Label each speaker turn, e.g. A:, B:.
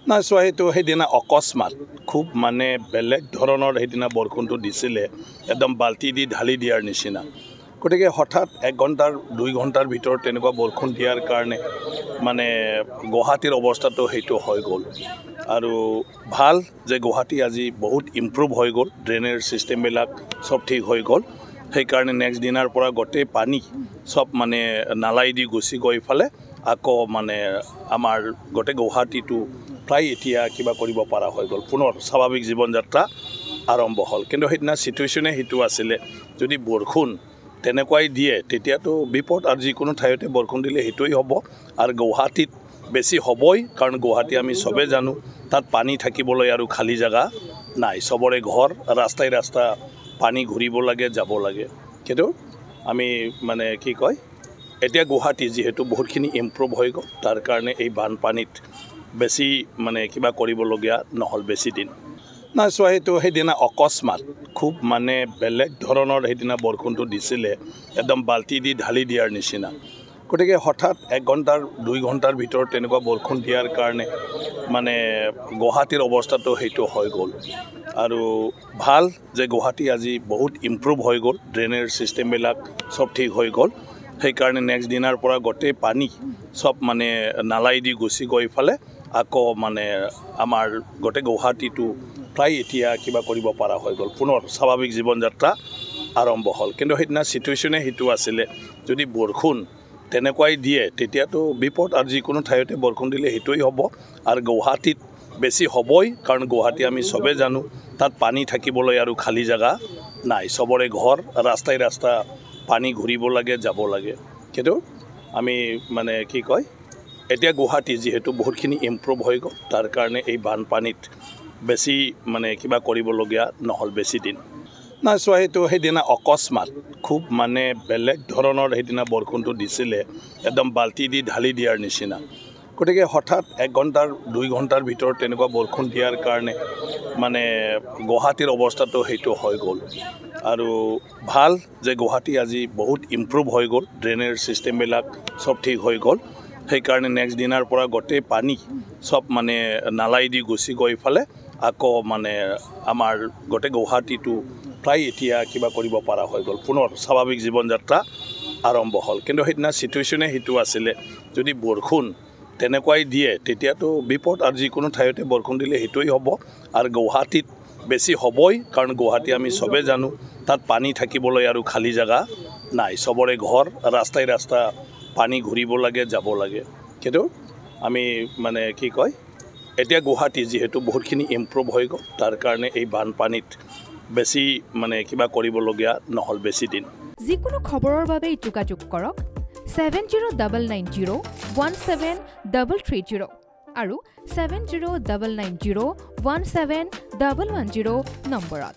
A: নাই চোৱা সেইটো সেইদিনা অকস্মাত খুব মানে বেলেগ ধৰণৰ সেইদিনা বৰষুণটো দিছিলে একদম বাল্টি দি ঢালি দিয়াৰ নিচিনা গতিকে হঠাৎ 1 ঘণ্টাৰ 2 ঘণ্টাৰ ভিতৰত তেনেকুৱা বৰষুণ দিয়াৰ কাৰণে মানে গুৱাহাটীৰ অৱস্থাটো সেইটো হৈ গ'ল আৰু ভাল যে গুৱাহাটী আজি বহুত ইম্প্ৰুভ হৈ গ'ল ড্ৰেনেজ চিষ্টেমবিলাক সব ঠিক হৈ গ'ল সেইকাৰণে নেক্সট দিনাৰ পৰা গোটেই পানী সব মানে নালাই দি গুচি গৈ ফালে আকৌ মানে আমাৰ গোটেই গুৱাহাটীটো প্ৰায় এতিয়া কিবা কৰিব পৰা হৈ গ'ল পুনৰ স্বাভাৱিক জীৱন যাত্ৰা আৰম্ভ হ'ল কিন্তু সেইদিনা সিচুৱেশ্যনে সেইটো আছিলে যদি বৰষুণ তেনেকুৱাই দিয়ে তেতিয়াতো বিপদ আৰু যিকোনো ঠাইতে বৰষুণ দিলে সেইটোই হ'ব আৰু গুৱাহাটীত বেছি হ'বই কাৰণ গুৱাহাটী আমি সবে জানো তাত পানী থাকিবলৈ আৰু খালী জায়গা নাই সবৰে ঘৰ ৰাস্তাই ৰাস্তা পানী ঘূৰিব লাগে যাব লাগে কিন্তু আমি মানে কি কয় এতিয়া গুৱাহাটী যেহেতু বহুতখিনি ইম্প্ৰুভ হৈ গ'ল তাৰ কাৰণে এই বানপানীত বেছি মানে কিবা কৰিবলগীয়া নহ'ল বেছি দিন নাই চোৱা সেইটো সেইদিনা অকস্মাত খুব মানে বেলেগ ধৰণৰ সেইদিনা বৰষুণটো দিছিলে একদম বাল্টি দি ঢালি দিয়াৰ নিচিনা গতিকে হঠাৎ 1 ঘণ্টাৰ 2 ঘণ্টাৰ ভিতৰত তেনেকুৱা বৰষুণ দিয়াৰ কাৰণে মানে গুৱাহাটীৰ অৱস্থাটো সেইটো হৈ গ'ল আৰু ভাল যে গুৱাহাটী আজি বহুত ইম্প্ৰুভ হৈ গ'ল ড্ৰেনেজ চিষ্টেমবিলাক সব ঠিক হৈ গ'ল সেইকাৰণে নেক্সট দিনাৰ পৰা গোটেই পানী সব মানে নালাই দি গুচি গৈ ফালে আকৌ মানে আমাৰ গোটেই গুৱাহাটীটো প্ৰায় এতিয়া কিবা কৰিব পৰা হৈ গ'ল পুনৰ স্বাভাৱিক জীৱন যাত্ৰা আৰম্ভ হ'ল কিন্তু সেইদিনা সিচুৱেশ্যনে সেইটো আছিলে যদি বৰষুণ তেনেকুৱাই দিয়ে তেতিয়াতো বিপদ আৰু যিকোনো ঠাইতে বৰষুণ দিলে সেইটোই হ'ব আৰু গুৱাহাটীত বেছি হ'বই কাৰণ গুৱাহাটী আমি সবে জানো তাত পানী থাকিবলৈ আৰু খালী জায়গা নাই সবৰে ঘৰ ৰাস্তাই ৰাস্তা পানী ঘূৰিব লাগে যাব লাগে কিন্তু আমি মানে কি কয় এতিয়া গুৱাহাটী যেহেতু বহুতখিনি ইম্প্ৰুভ হৈ গ'ল তাৰ কাৰণে এই বানপানীত বেছি মানে কিবা কৰিবলগীয়া নহ'ল বেছি দিন নাই চোৱা সেইটো সেইদিনা অকস্মাত খুব মানে বেলেগ ধৰণৰ সেইদিনা বৰষুণটো দিছিলে একদম বাল্টি দি ঢালি দিয়াৰ নিচিনা গতিকে হঠাৎ 1 ঘণ্টাৰ 2 ঘণ্টাৰ ভিতৰত তেনেকুৱা বৰষুণ দিয়াৰ কাৰণে মানে গুৱাহাটীৰ অৱস্থাটো সেইটো হৈ গ'ল আৰু ভাল যে গুৱাহাটী আজি বহুত ইম্প্ৰুভ হৈ গ'ল ড্ৰেনেজ চিষ্টেমবিলাক সব ঠিক হৈ গ'ল সেইকাৰণে নেক্সট দিনাৰ পৰা গোটেই পানী সব মানে নালাই দি গুচি গৈ ফালে আকৌ মানে আমাৰ গোটেই গুৱাহাটীটো প্ৰায় এতিয়া কিবা কৰিব পৰা হৈ গ'ল পুনৰ স্বাভাৱিক জীৱন যাত্ৰা আৰম্ভ হ'ল কিন্তু সেইদিনা সিচুৱেশ্যনে সেইটো আছিলে যদি বৰষুণ তেনেকুৱাই দিয়ে তেতিয়াতো বিপদ আৰু যিকোনো ঠাইতে বৰষুণ দিলে সেইটোই হ'ব আৰু গুৱাহাটীত বেছি হ'বই কাৰণ গুৱাহাটী আমি সবে জানো তাত পানী থাকিবলৈ আৰু খালী জায়গা নাই সবৰে ঘৰ ৰাস্তাই ৰাস্তা পানী ঘূৰিব লাগে যাব লাগে কিন্তু আমি মানে কি কয় এতিয়া গুৱাহাটী যেহেতু বহুতখিনি ইম্প্ৰুভ হৈ গ'ল তাৰ কাৰণে এই বানপানীত বেছি মানে কিবা কৰিবলগীয়া নহ'ল বেছি দিন
B: যিকোনো খবৰৰ বাবে যোগাযোগ কৰক 7099017330 আৰু 7099017110 নম্বৰত